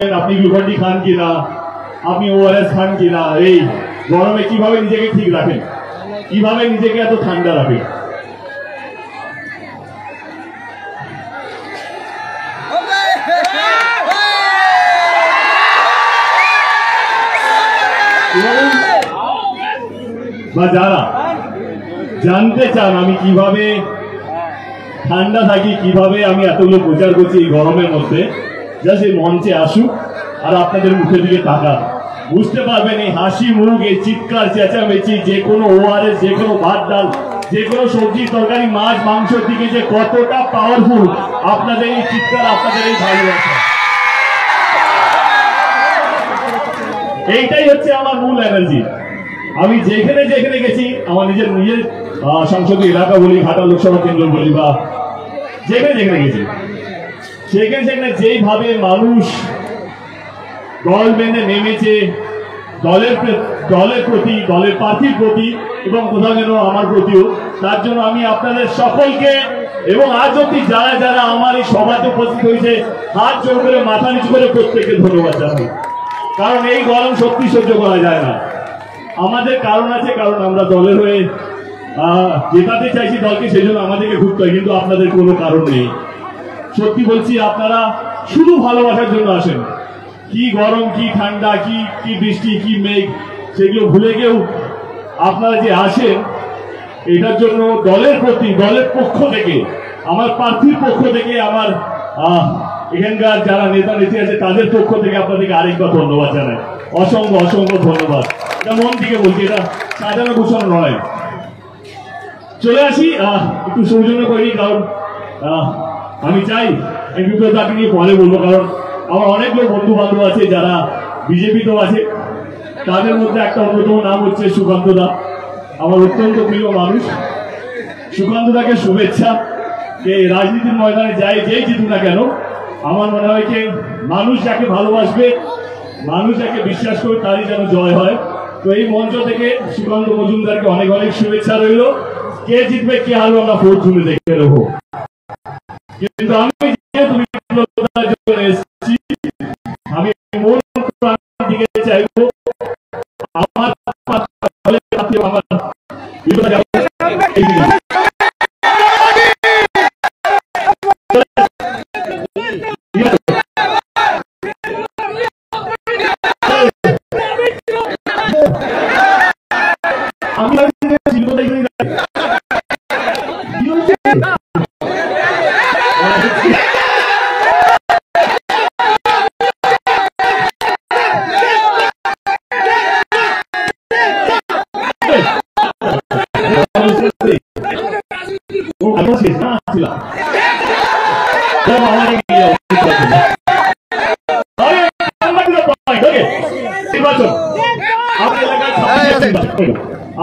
আপনি গ্লুকন্ডি খান কিনা, আপনি ওআরএস খান কিনা, এই গরমে কিভাবে নিজেকে ঠিক রাখেন, কিভাবে নিজেকে এত ঠান্ডা রাখেন? বা যারা জানতে চান আমি কিভাবে ঠান্ডা থাকি, কিভাবে আমি এতগুলো প্রচার করছি এই গরমের মধ্যে, যা সেই মঞ্চে আসুক আর আপনাদের মুখের দিকে তাকান, বুঝতে পারবেন এই হাসি মুখ, এই চিৎকার চেঁচামেচি, যে কোনো ওআরএস, যে কোনো ভাত ডাল, যে কোনো সবজি তরকারি, মাছ মাংসের দিকে যে কতটা পাওয়ারফুল আপনাদের এই চিৎকার, আপনাদের এই ভালোবাসা। এইটাই হচ্ছে আমার মূল এনার্জি। আমি যেখানে যেখানে গেছি, আমার নিজের সংসদীয় এলাকা বলি, ঘাটা লোকসভা কেন্দ্র বলি, বা যেখানে যেখানে গেছি, সেখানে সেখানে যেইভাবে মানুষ দল বেঁধে নেমেছে দলের প্রতি, দলের প্রার্থীর প্রতি, এবং কোথাও যেন আমার প্রতিও, তার জন্য আমি আপনাদের সকলকে এবং আজ অব্দি যারা যারা আমার এই সভাতে উপস্থিত হয়েছে হাত জোর করে মাথা নিচু করে প্রত্যেককে ধন্যবাদ জানাই। কারণ এই গরম সত্যি সহ্য করা যায় না। আমাদের কারণ আছে, কারণ আমরা দলের হয়ে জেতাতে চাইছি দলকে, সেই জন্য আমাদেরকে ঘুরতে হয়, কিন্তু আপনাদের কোনো কারণ নেই। সত্যি বলছি, আপনারা শুধু ভালোবাসার জন্য আসেন। কি গরম, কি ঠান্ডা, কি বৃষ্টি, কি মেঘ, সেগুলো ভুলে গিয়েও আপনারা যে আসেন, এটার জন্য দলের প্রতি, দলের পক্ষ থেকে, আমার প্রার্থীর পক্ষ থেকে, আমার এখানকার যারা নেতা নেত্রী আছে তাদের পক্ষ থেকে আপনাদেরকে আরেকবার ধন্যবাদ জানাই। অসংখ্য অসংখ্য ধন্যবাদ। এটা মন থেকে বলছি, এটা সাজানো গুছানো নয়। চলে আসি, একটু সৌজন্য করি, কারণ আমি চাই তাকে নিয়ে পরে বলবো, কারণ আমার অনেকগুলো বন্ধু বান্ধব আছে যারা বিজেপিতেও আছে। তাদের মধ্যে একটা অন্যতম নাম হচ্ছে সুকান্ত দা, আমার অত্যন্ত প্রিয় মানুষ। সুকান্ত দাকে শুভেচ্ছা। রাজনীতির ময়দানে যাই, যেই জিতুক না কেন, আমার মনে হয় যে মানুষ যাকে ভালোবাসবে, মানুষ যাকে বিশ্বাস করবে, তারই যেন জয় হয়। তো এই মঞ্চ থেকে সুকান্ত মজুমদারকে অনেক অনেক শুভেচ্ছা রইল। কে জিতবে কে হারবে আমরা ভোট শুনে দেখে নেবো, কিন্তু আমি যেহেতু এসেছি, আমি মূল দিকে চাইবো আমার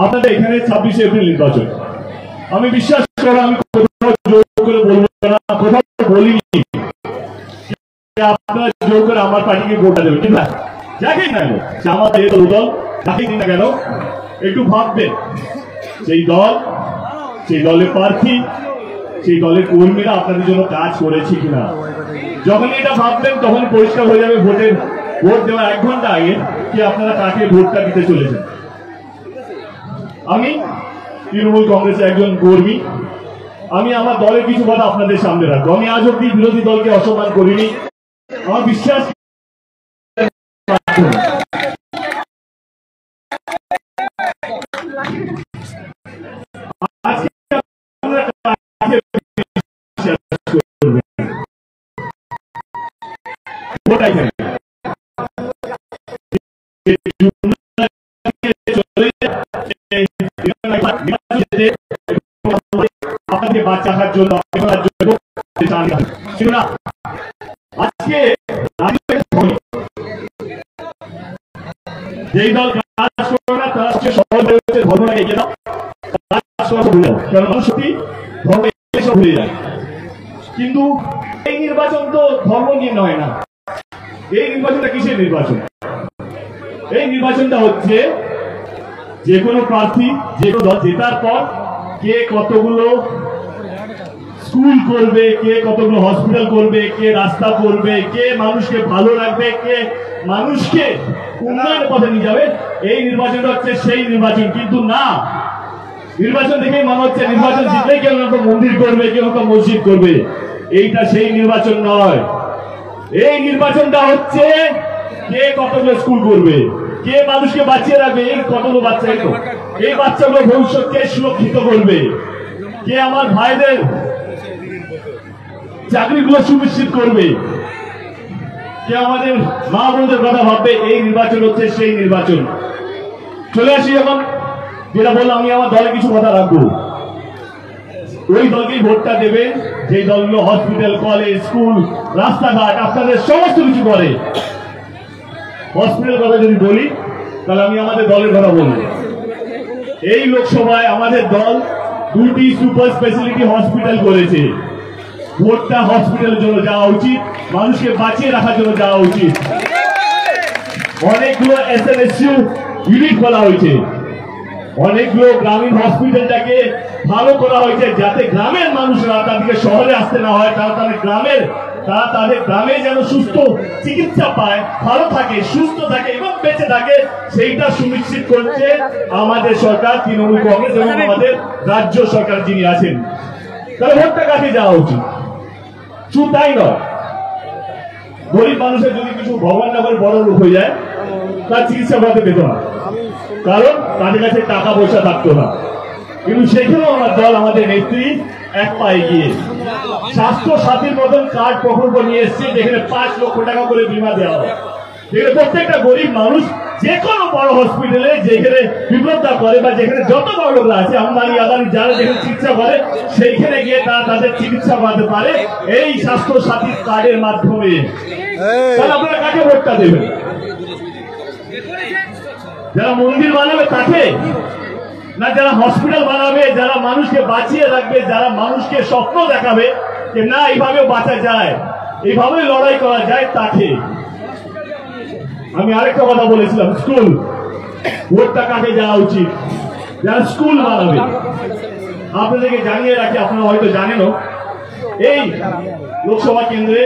আপনাদের এখানে 26 এপ্রিল নির্বাচন। আমি বিশ্বাস করি, আমি কোথাও জোর করে বলবো না, কোথাও বলিনি আপনারা জোর করে আমার পার্টিকে ভোটটা দেবেন, ঠিক না? যাকেই না কেন, সে আমাদের দল, যাকেই না কেন, একটু ভাববেন সেই দল, সেই দলের প্রার্থী, সেই দলের কর্মীরা আপনাদের জন্য কাজ করেছে কিনা। যখন এটা ভাববেন তখন পরিষ্কার হয়ে যাবে ভোট দেওয়ার 1 ঘন্টা আগে কি আপনারা কাকে ভোটটা দিতে চলেছেন। আমি তৃণমূল কংগ্রেসের একজন কর্মী, আমি আমার দলের কিছু কথা আপনাদের সামনে রাখবো। আমি আজ অব্দি বিরোধী দলকে অসম্মান করিনি। আমার বিশ্বাস আপনাকে বাচ্চা খাওয়ার জন্য আজকে যেই দল কাজ করবে না তার সহজে হচ্ছে ধর্মটাকে এগিয়ে দাও, কাজ করা ভুলে যাও, কারণ মানুষ সত্যি ধর্ম এসব ভুলে যায়। কিন্তু এই নির্বাচন তো ধর্ম নিয়ে নয় না। এই নির্বাচনটা কিসের নির্বাচন? এই নির্বাচনটা হচ্ছে যে কোনো প্রার্থী, যে কোনো দল জেতার পর কে কতগুলো স্কুল করবে, কে কতগুলো হসপিটাল করবে, কে রাস্তা করবে, কে মানুষকে ভালো রাখবে, কে মানুষকে উন্নয়নের পথে নিয়ে যাবে, এই নির্বাচনটা হচ্ছে সেই নির্বাচন। কিন্তু না, নির্বাচন দেখেই মনে হচ্ছে নির্বাচন জিতলে কেউ একটা মন্দির করবে, কেউ একটা মসজিদ করবে। এইটা সেই নির্বাচন নয়। এই নির্বাচনটা হচ্ছে কে কতগুলো স্কুল করবে, কে মানুষকে বাঁচিয়ে রাখবে, এই কতগুলো বাচ্চা, এই বাচ্চাগুলো ভবিষ্যৎকে সুরক্ষিত করবে, কে আমার ভাইদের চাকরিগুলো সুনিশ্চিত করবে, কে আমাদের মা বোনদের কথা ভাববে। এই নির্বাচন হচ্ছে সেই নির্বাচন। চলে আসি এখন, যেটা বললাম, আমি আমার দলে কিছু কথা রাখবো। ওই দলকেই ভোটটা দেবেন যে দলগুলো হসপিটাল, কলেজ, স্কুল, রাস্তাঘাট আপনাদের সমস্ত কিছু করে। হসপিটাল কথা যদি বলি, তাহলে আমি আমাদের দলের কথা বলবো। এই লোকসভায় আমাদের দল 2টি সুপার স্পেশালিটি হসপিটাল করেছে। ভোটটা হসপিটালের জন্য যাওয়া উচিত, মানুষকে বাঁচিয়ে রাখার জন্য যাওয়া উচিত। অনেকগুলো SNSU ইউনিট খোলা হয়েছে, অনেকগুলো গ্রামীণ হসপিটালটাকে ভালো করা হয়েছে, যাতে গ্রামের মানুষরা তাদেরকে শহরে আসতে না হয়, তারা তাদের গ্রামে যেন সুস্থ চিকিৎসা পায়, ভালো থাকে, সুস্থ থাকে এবং বেঁচে থাকে, সেইটা সুনিশ্চিত করছে আমাদের সরকার, তৃণমূল কংগ্রেস এবং আমাদের রাজ্য সরকার যিনি আছেন। তাহলে ভোটটা কাকে যাওয়া উচিত? শুধু তাই নয়, গরিব মানুষের যদি কিছু ভগবান না করে বড় রোগ হয়ে যায়, তার চিকিৎসা করাতে পেত না, কারণ তাদের কাছে টাকা পয়সা থাকতো না। কিন্তু সেখানেও আমার দল, আমাদের নেত্রী এক পায়ে গিয়ে স্বাস্থ্য সাথীর মতন কার্ড প্রকল্প নিয়ে এসছে, যেখানে 5 লক্ষ টাকা করে বীমা দেওয়া হয়। যেখানে প্রত্যেকটা গরিব মানুষ যে কোনো বড় হসপিটালে, যেখানে বিপদটা করে বা যেখানে যত বড় লোকরা আছে, আম্বানি আদানি যারা যেখানে চিকিৎসা করে, সেইখানে গিয়ে তারা তাদের চিকিৎসা করাতে পারে এই স্বাস্থ্য সাথী কার্ডের মাধ্যমে। তাহলে আপনারা কাকে ভোটটা দেবেন? যারা মন্দির বানাবে তাকে, না যারা হসপিটাল বানাবে, যারা মানুষকে বাঁচিয়ে রাখবে, যারা মানুষকে স্বপ্ন দেখাবে যে না এইভাবেও বাঁচা যায়, এইভাবে লড়াই করা যায়, তাকে? আমি আরেকটা কথা বলেছিলাম, স্কুল ভোটটা কাকে যাওয়া উচিত? যারা স্কুল বানাবে। আপনাদেরকে জানিয়ে রাখি, আপনারা হয়তো জানেনও, এই লোকসভা কেন্দ্রে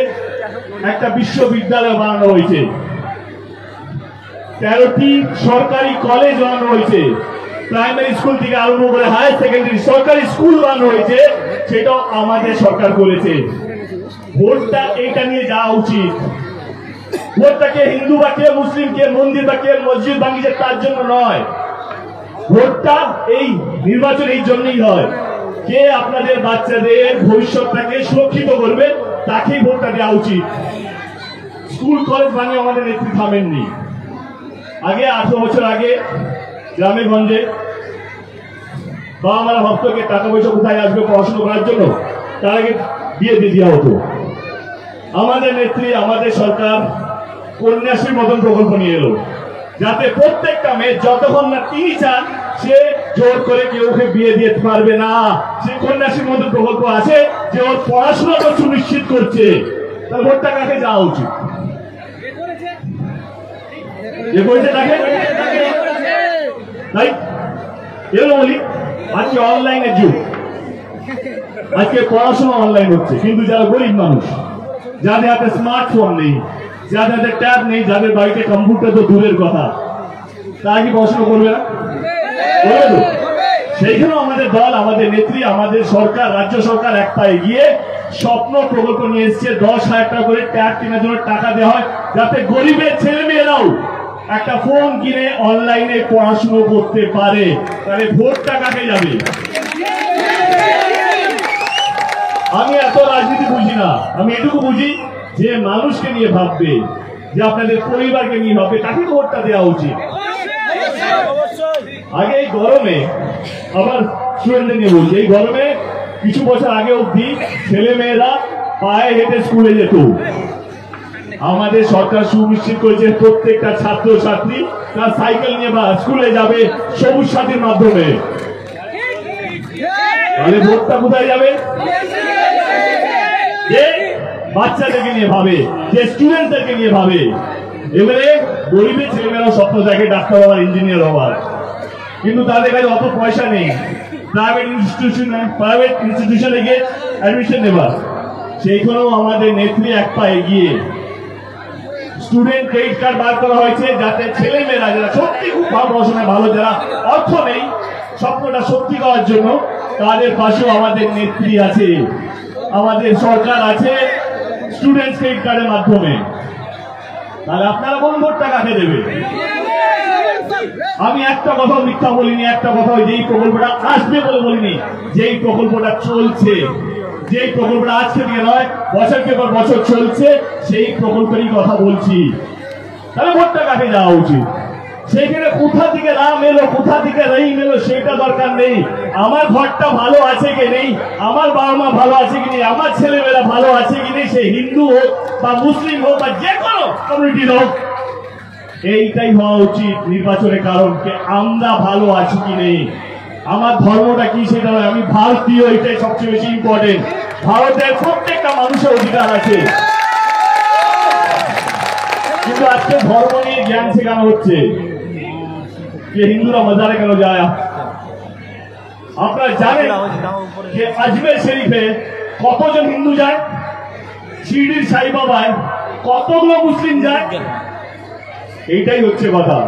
একটা বিশ্ববিদ্যালয় বানানো হয়েছে, 13টি সরকারি কলেজ বানানো হয়েছে, প্রাইমারি স্কুল থেকে আরম্ভ করে হায়ার সেকেন্ডারি সরকারি স্কুল বানানো হয়েছে, সেটাও আমাদের সরকার করেছে। ভোটটা এইটা নিয়ে যাওয়া উচিত। ভোটটা কে হিন্দু বা কে মুসলিম, কে মন্দির বা কে মসজিদ ভাঙিয়েছে তার জন্য নয়। ভোটটা এই নির্বাচন এই জন্যই হয়, কে আপনাদের বাচ্চাদের ভবিষ্যৎটাকে সুরক্ষিত করবে, তাকেই ভোটটা দেওয়া উচিত। স্কুল কলেজ বানিয়ে আমাদের নেত্রী থামেননি। আগে 18 বছর আগে গ্রামে গঞ্জে বাবা মারা ভক্তকে টাকা পয়সা কোথায় আসবে পড়াশোনা করার জন্য, তার আগে বিয়ে দিয়ে দেওয়া হতো। আমাদের নেত্রী, আমাদের সরকার কন্যাশ্রীর মতন প্রকল্প নিয়ে এলো, যাতে প্রত্যেকটা মেয়ে যতক্ষণ না তিনি চান, সে জোর করে কেউ ওকে বিয়ে দিতে পারবে না। সে কন্যাশ্রীর মতন প্রকল্প আছে যে ওর পড়াশোনাটা সুনিশ্চিত করছে। তার ভোটটা কাকে যাওয়া উচিত? যে করেছে তাকে। তাই এগুলো বলি, আজকে অনলাইনের যুগ, আজকে পড়াশোনা অনলাইন হচ্ছে, কিন্তু যারা গরিব মানুষ, যাদের হাতে স্মার্টফোন নেই, যাদের হাতে ট্যাব নেই, যাদের বাড়িতে কম্পিউটার তো দূরের কথা, তারা কি পড়াশোনা করবে না? সেইখানেও আমাদের দল, আমাদের নেত্রী, আমাদের সরকার, রাজ্য সরকার এক পায়ে গিয়ে স্বপ্ন প্রকল্প নিয়ে এসছে। 10,000 টাকা করে ট্যাব কেনার জন্য টাকা দেওয়া হয়, যাতে গরিবের ছেলে মেয়েরাও একটা ফোন কিনে অনলাইনে পড়াশুনো করতে পারে। তাহলে ভোটটা কাকে যাবে? আমি এত রাজনীতি বুঝি না, আমি এটুকু বুঝি যে মানুষকে নিয়ে ভাববে, যে আপনাদের পরিবারকে নিয়ে ভাববে, তাকে ভোটটা দেওয়া উচিত। আগে এই গরমে, আবার স্টুডেন্টদের নিয়ে বলছি, এই গরমে কিছু বছর আগে অবধি ছেলে মেয়েরা পায়ে হেঁটে স্কুলে যেত। আমাদের সরকার সুনিশ্চিত করেছে প্রত্যেকটা ছাত্র ছাত্রী তার সাইকেল নিয়ে বা স্কুলে যাবে সবুজ সাথীর মাধ্যমে। তাহলে ভোটটা কোথায় যাবে? যে বাচ্চাদেরকে নিয়ে ভাবে, যে স্টুডেন্টদেরকে নিয়ে ভাবে। এবারে গরিবের ছেলেমেয়েরা স্বপ্ন দেখে ডাক্তার হওয়ার, ইঞ্জিনিয়ার হওয়ার, কিন্তু তাদের কাছে অত পয়সা নেই। প্রাইভেট ইনস্টিটিউশনে গিয়ে অ্যাডমিশন নেবার, সেইখানেও আমাদের নেত্রী এক পা এগিয়ে স্টুডেন্ট ক্রেডিট কার্ড বার করা হয়েছে, যাতে ছেলে মেয়েরা যারা সত্যি খুব ভালো পড়াশোনায় ভালো, যারা অর্থ নেই স্বপ্নটা সত্যি করার জন্য, তাদের পাশেও আমাদের নেত্রী আছে, আমাদের সরকার আছে স্টুডেন্ট ক্রেডিট কার্ডের মাধ্যমে। তাহলে আপনারা কোন ভোটটা কাকে দেবে? আমি একটা কথাও মিথ্যা বলিনি, একটা কথাও যেই প্রকল্পটা আসবে বলে বলিনি, যেই প্রকল্পটা চলছে, যেই প্রকল্পটা আজকে থেকে নয় বছরকে পর বছর চলছে, সেই প্রকল্পেরই কথা বলছি। তাহলে ভোটটা কাকে যাওয়া উচিত? সেখানে কোথা থেকে রাম এলো, কোথা থেকে রহিম এলো সেটা দরকার নেই। আমার ঘরটা ভালো আছে কি নেই, আমার বাবা মা ভালো আছে কি নেই, আমার ছেলেমেয়েরা ভালো আছে কি নেই, সে হিন্দু হোক বা মুসলিম হোক বা যে কোনো কমিউনিটির হোক, এইটাই হওয়া উচিত নির্বাচনের। কারণ আমরা ভালো আছি কি নেই, আমার ধর্মটা কি সেটা নয়, আমি ভারতীয়, এটাই সবচেয়ে বেশি ইম্পর্টেন্ট। ভারতের প্রত্যেকটা মানুষের অধিকার আছে, কিন্তু আজকে ধর্ম নিয়ে জ্ঞান শেখানো হচ্ছে যে হিন্দুরা মাজারে কেন যায়। আপনারা জানেন যে আজমের শরীফে কতজন হিন্দু যায়, শিরডির সাই বাবায় কতগুলো মুসলিম যায়? এইটাই হচ্ছে কথা।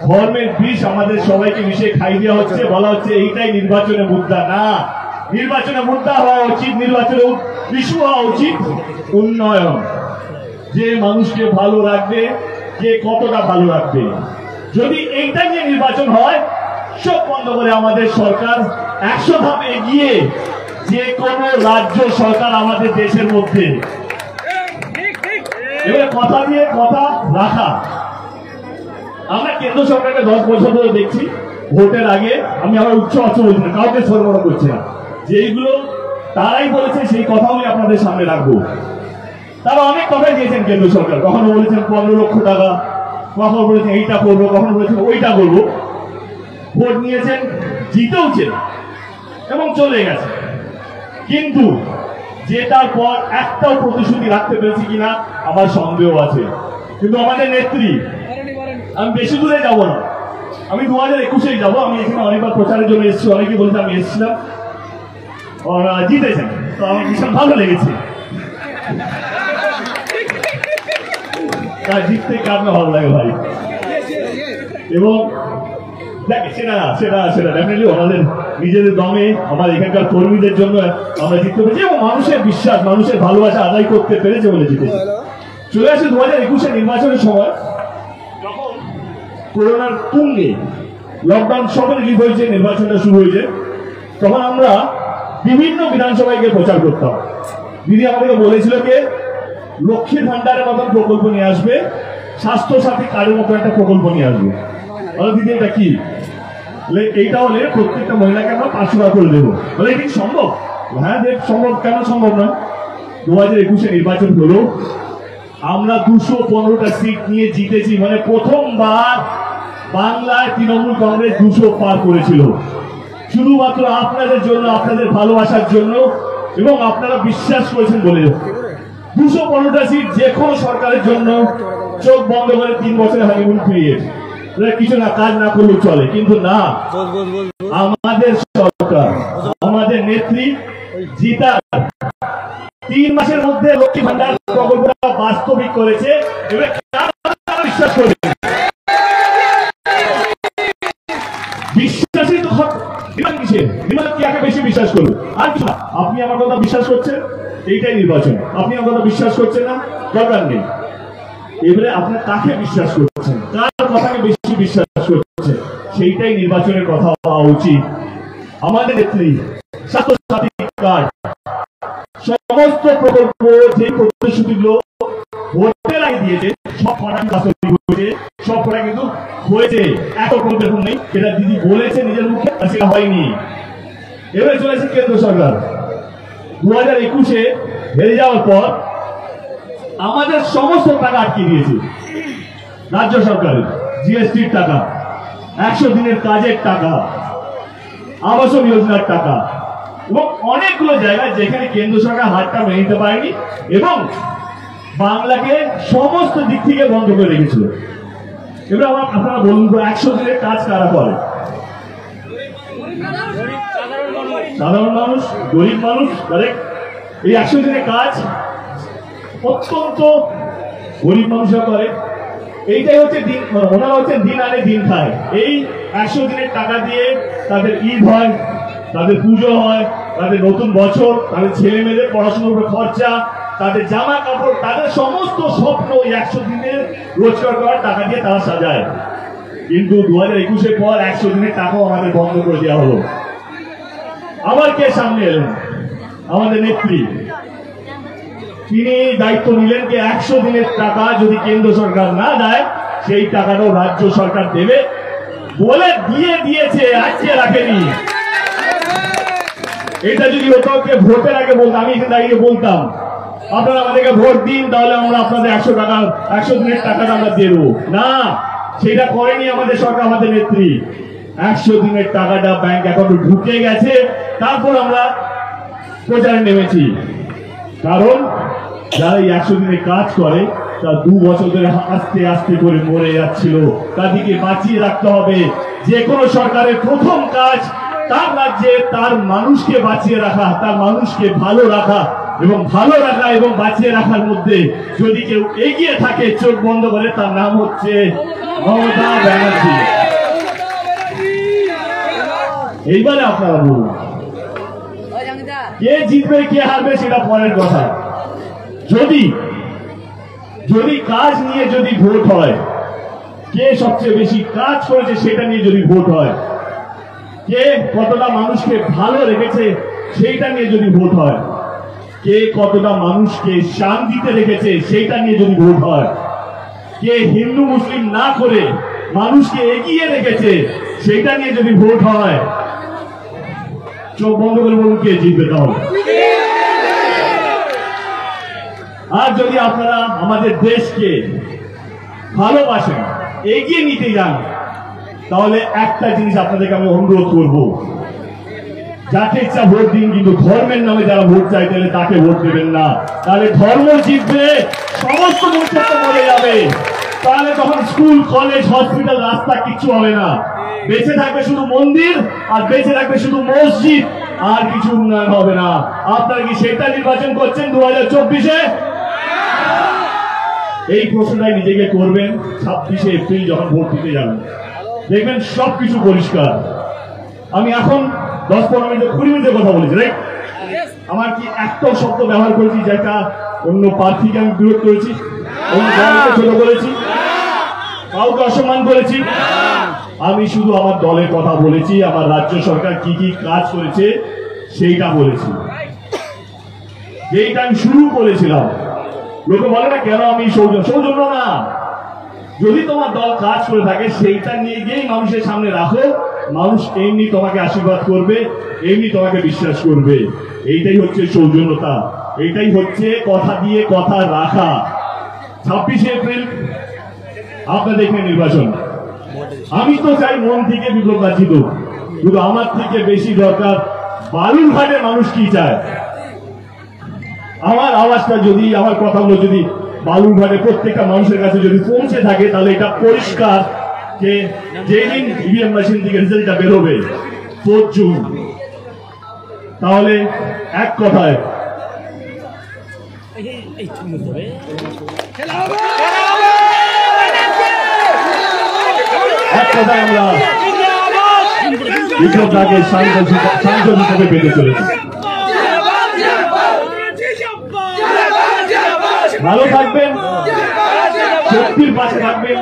ধর্মের বিষ আমাদের সবাইকে মিশিয়ে খাই দেওয়া হচ্ছে, বলা হচ্ছে এইটাই নির্বাচনের মুদ্রা। না, নির্বাচনের মুদ্রা হওয়া উচিত, নির্বাচনের ইস্যু হওয়া উচিত উন্নয়ন, যে মানুষকে ভালো রাখবে, যে কতটা ভালো রাখবে। যদি এইটা নিয়ে নির্বাচন হয়, সব বন্ধ করে আমাদের সরকার 100 ধাপ এগিয়ে যে কোনো রাজ্য সরকার আমাদের দেশের মধ্যে। এবার কথা দিয়ে কথা রাখা। আমরা কেন্দ্র সরকারকে 10 বছর ধরে দেখছি, ভোটের আগে আমি আমার উচ্চ অর্থ বলছি না, কাউকে সরবরাহ করছি না, যেইগুলো তারাই বলেছে সেই কথা আমি আপনাদের সামনে রাখবো। তারা অনেক কথাই দিয়েছেন কেন্দ্র সরকার, কখনো বলেছেন 15 লক্ষ টাকা, কখনো বলেছেন এইটা করবো, কখনো বলেছেন ওইটা করবো। ভোট নিয়েছেন, জিতেওছেন এবং চলে গেছে, কিন্তু জেতার পর একটাও প্রতিশ্রুতি রাখতে পেরেছি কিনা আমার সন্দেহ আছে। কিন্তু আমাদের নেত্রী, আমি বেশি দূরে যাব না, আমি 2021-এই যাবো। আমি এখানে অনেকবার প্রচারের জন্য এসেছি, অনেকে বলতে আমি এসেছিলাম, ওরা জিতেছেন, তো আমার ভীষণ ভালো লেগেছে। জিততে কার না ভালো লাগে ভাই, এবং সেটা ডেফিনেটলি আমাদের নিজেদের দমে, আমার এখানকার কর্মীদের জন্য আমরা জিততে পেরেছি, এবং মানুষের বিশ্বাস, মানুষের ভালোবাসা আদায় করতে পেরেছে বলে জিতেছি। চলে আসে 2021-এর নির্বাচনের সময়, যখন করোনার তুঙ্গে লকডাউন সবে রিলিজ হয়েছে, নির্বাচনটা শুরু হয়েছে, তখন আমরা বিভিন্ন বিধানসভায় গিয়ে প্রচার করতাম। দিদি আমাদেরকে বলেছিল যে লক্ষ্মীর ভান্ডারের মতন প্রকল্প নিয়ে আসবে, স্বাস্থ্য সাথী কার্ডের মতো একটা প্রকল্প নিয়ে আসবে। দিদি এটা কি? এইটা হলে প্রত্যেকটা মহিলাকে আমরা 500 টাকা করে দেবো। বলে এটা কি সম্ভব? হ্যাঁ সম্ভব, কেন সম্ভব না? 2021-এ নির্বাচন হলো, আমরা 215টা সিট নিয়ে জিতেছি। মানে প্রথমবার বাংলায় তৃণমূল কংগ্রেস 200 পার করেছিল, শুধুমাত্র আপনাদের জন্য, আপনাদের ভালোবাসার জন্য, এবং আপনারা বিশ্বাস করেছেন বলে। 215টা সিট যে কোনো সরকারের জন্য চোখ বন্ধ করে 3 বছরের হানিমুন পিরিয়ড, কিছু না কাজ না করলেও চলে। কিন্তু না, আমাদের সরকার, আমাদের নেত্রী জিতার 3 মাসের মধ্যে লক্ষ্মী ভান্ডার প্রকল্পটা বাস্তবিক করেছে। এবার বিশ্বাস করবে, বিশ্বাসই তো বিমান কিসের, বিমান কি আগে বেশি বিশ্বাস করবে? আর কিছু না। আপনি আমার কথা বিশ্বাস করছেন, এইটাই নির্বাচন। আপনি আমার কথা বিশ্বাস করছেন না, দরকার নেই। এবারে আপনি কাকে বিশ্বাস করছেন, কার কথাকে বেশি বিশ্বাস করছেন, সেইটাই নির্বাচনের কথা হওয়া উচিত। আমাদের নেত্রী স্বাস্থ্য সাথী কার্ড, সমস্ত প্রকল্প, যে প্রতিশ্রুতিগুলো ভোটের আগে দিয়েছে, সব কটা বাস্তবায়িত হয়েছে, সব কটা কিন্তু হয়েছে। এত প্রকল্প নেই যেটা দিদি বলেছে নিজের মুখে, সেটা হয়নি। এবারে চলেছে কেন্দ্র সরকার। 2021-এ হেরে যাওয়ার পর আমাদের সমস্ত টাকা আটকে দিয়েছে রাজ্য সরকারের, জিএসটির টাকা, 100 দিনের কাজের টাকা, আবাসন যোজনার টাকা, এবং অনেকগুলো জায়গায় যেখানে কেন্দ্র সরকার হাতটা মেনে নিতে পারেনি এবং বাংলাকে সমস্ত দিক থেকে বন্ধ করে রেখেছিল। এবার আপনারা বলুন, 100 দিনের কাজ কারা করে? সাধারণ মানুষ, গরিব মানুষ, এই 100 দিনের কাজ অত্যন্ত গরিব মানুষরা করে। এইটাই হচ্ছে দিন, ওনারা হচ্ছে দিন আনে দিন খায়। এই 100 দিনের টাকা দিয়ে তাদের ঈদ হয়, তাদের পুজো হয়, তাদের নতুন বছর, তাদের ছেলে মেয়েদের পড়াশোনার উপর খরচা, তাদের জামা কাপড়, তাদের সমস্ত স্বপ্ন ওই 100 দিনের রোজগার করার টাকা দিয়ে তারা সাজায়। কিন্তু 2021-এর পর 100 দিনের টাকাও আমাদের বন্ধ করে দেওয়া হলো। আবার কে সামনে এলেন? আমাদের নেত্রী। তিনি দায়িত্ব নিলেন যে 100 দিনের টাকা যদি কেন্দ্র সরকার না দেয় সেই টাকাটাও রাজ্য সরকার দেবে বলে দিয়েছে, আজকে রাখেনি। এটা যদি হতো কে ভোটের আগে বলতাম, আমি এখানে দাঁড়িয়ে বলতাম আপনারা আমাদেরকে ভোট দিন, তাহলে আমরা আপনাদের 100 দিনের টাকাটা আমরা দিয়ে দেবো। না, সেটা করেনি আমাদের সরকার, আমাদের নেত্রী। 100 দিনের টাকাটা ব্যাংক অ্যাকাউন্টে ঢুকে গেছে, তারপর আমরা প্রচারে নেমেছি। কারণ যারা এই 100 দিনে কাজ করে তারা 2 বছর ধরে আস্তে আস্তে করে মরে যাচ্ছিল, তাদেরকে বাঁচিয়ে রাখতে হবে। যে কোনো সরকারের প্রথম কাজ তার রাজ্যে তার মানুষকে বাঁচিয়ে রাখা, তার মানুষকে ভালো রাখা, এবং ভালো রাখা এবং বাঁচিয়ে রাখার মধ্যে যদি কেউ এগিয়ে থাকে চোখ বন্ধ করে, তার নাম হচ্ছে মমতা ব্যানার্জি। এইবারে আপনারা বলুন কে জিতবে কে হারবে সেটা পরের কথা। যদি কাজ নিয়ে যদি ভোট হয়, কে সবচেয়ে বেশি কাজ করেছে সেটা নিয়ে যদি ভোট হয়, কে কতটা মানুষকে ভালো রেখেছে সেইটা নিয়ে যদি ভোট হয়, কে কতটা মানুষকে শান্তিতে রেখেছে সেইটা নিয়ে যদি ভোট হয়, কে হিন্দু মুসলিম না করে মানুষকে এগিয়ে রেখেছে সেইটা নিয়ে যদি ভোট হয়, চোখ বন্ধ করে বলুন কে জিতবে তাহলে। আর যদি আপনারা আমাদের দেশকে ভালোবাসেন, এগিয়ে নিতে যান, তাহলে একটা জিনিস আপনাদেরকে আমি অনুরোধ করব, যাকে ইচ্ছা ভোট দিন, কিন্তু ধর্মের নামে যারা ভোট চাইতে হলে তাকে ভোট দেবেন না। তাহলে ধর্ম জিতবে, সমস্ত মনুষ্যত্ব মরে যাবে। তাহলে তখন স্কুল, কলেজ, হসপিটাল, রাস্তা কিচ্ছু হবে না। বেঁচে থাকবে শুধু মন্দির, আর বেঁচে থাকবে শুধু মসজিদ, আর কিছু উন্নয়ন হবে না। আপনারা কি সেটা নির্বাচন করছেন 2024-এ? এই প্রশ্নটাই নিজেকে করবেন 26শে এপ্রিল যখন ভোট দিতে যাবেন, দেখবেন সবকিছু পরিষ্কার। আমি এখন 10-15 মিনিট 20 মিনিটের কথা বলেছি, রাইট? আমার কি একটাও শব্দ ব্যবহার করেছি যেটা অন্য প্রার্থীকে আমি বিরোধ করেছি, অন্য দলকে ছোট করেছি, কাউকে অসম্মান করেছি? আমি শুধু আমার দলের কথা বলেছি, আমার রাজ্য সরকার কি কি কাজ করেছে সেইটা বলেছি। যেইটা আমি শুরু করেছিলাম, লোকে বলে না কেন আমি সৌজন্য না, যদি তোমার দল কাজ করে থাকে সেইটা নিয়ে গিয়েই মানুষের সামনে রাখো, মানুষ এমনি তোমাকে আশীর্বাদ করবে, এমনি তোমাকে বিশ্বাস করবে। এইটাই হচ্ছে সৌজন্যতা, এইটাই হচ্ছে কথা দিয়ে কথা রাখা। 26শে এপ্রিল আপনারা দেখবেন নির্বাচন। আমি তো চাই মন থেকে বিপ্লব বাজিত, কিন্তু আমার থেকে বেশি দরকার বালুরঘাটের মানুষ কি চায়। আমার আওয়াজটা যদি, আমার কথাগুলো যদি বালুরঘাটে প্রত্যেকটা মানুষের কাছে যদি পৌঁছে থাকে, তাহলে এটা পরিষ্কার যে যেদিন ইভিএম মেশিন থেকে রেজাল্টটা বেরোবে 4 জুন, তাহলে এক কথায় আমরা বিপ্লবটাকে সাংসদ হিসেবে পেতে চলেছি। ভালো থাকবেন, শক্তির পাশে থাকবেন,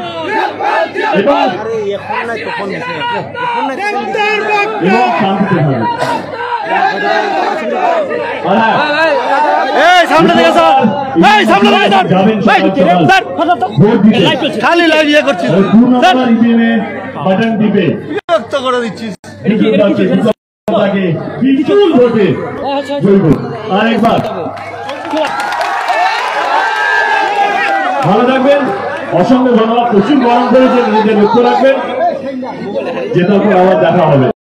এবং শান্তিতে থাকবেন। বাটন টিপে করে দিচ্ছিস আরেকবার ভালো থাকবেন। অসংখ্য ধন্যবাদ। প্রচুর গরম করেছে, নিজেদের লক্ষ্য রাখবেন। যেটার পর আবার দেখা হবে।